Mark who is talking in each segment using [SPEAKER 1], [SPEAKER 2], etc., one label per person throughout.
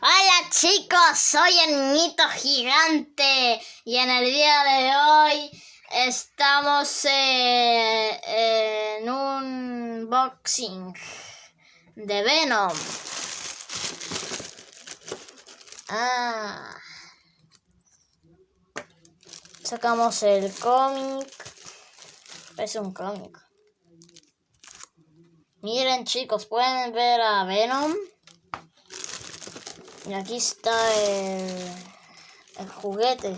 [SPEAKER 1] Hola chicos, soy el Niñito Gigante y en el día de hoy estamos en un unboxing de Venom. Sacamos el cómic. Es un cómic. Miren chicos, pueden ver a Venom. Y aquí está el juguete.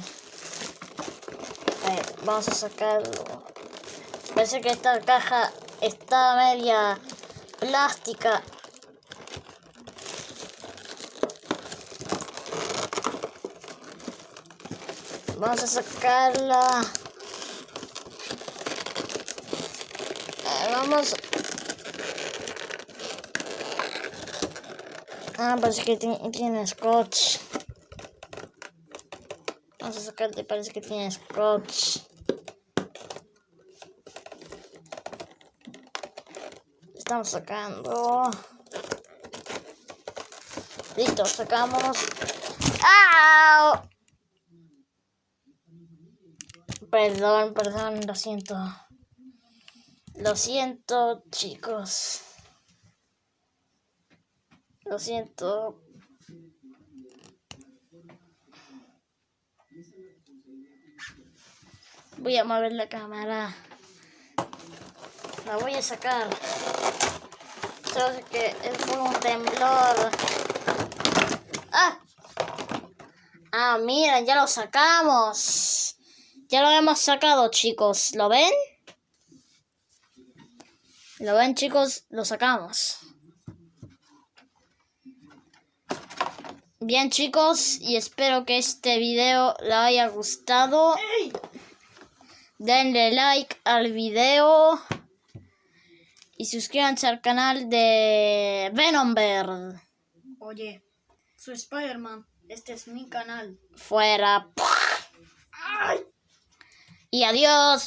[SPEAKER 1] Vamos a sacarlo. Parece que esta caja está media plástica. Vamos a sacarla. Vamos. Parece que tiene scotch. Vamos a sacarle, parece que tiene scotch. Estamos sacando. Listo, sacamos. ¡Au! Perdón, lo siento. Lo siento, chicos. Lo siento. Voy a mover la cámara. La voy a sacar. Solo que es por un temblor. Miren, ya lo sacamos. Ya lo hemos sacado, chicos. ¿Lo ven? ¿Lo ven, chicos? Lo sacamos. Bien, chicos, y espero que este video les haya gustado. Denle like al video y suscríbanse al canal de Venombird.
[SPEAKER 2] Oye, soy Spider-Man. Este es mi canal.
[SPEAKER 1] Fuera. Y adiós.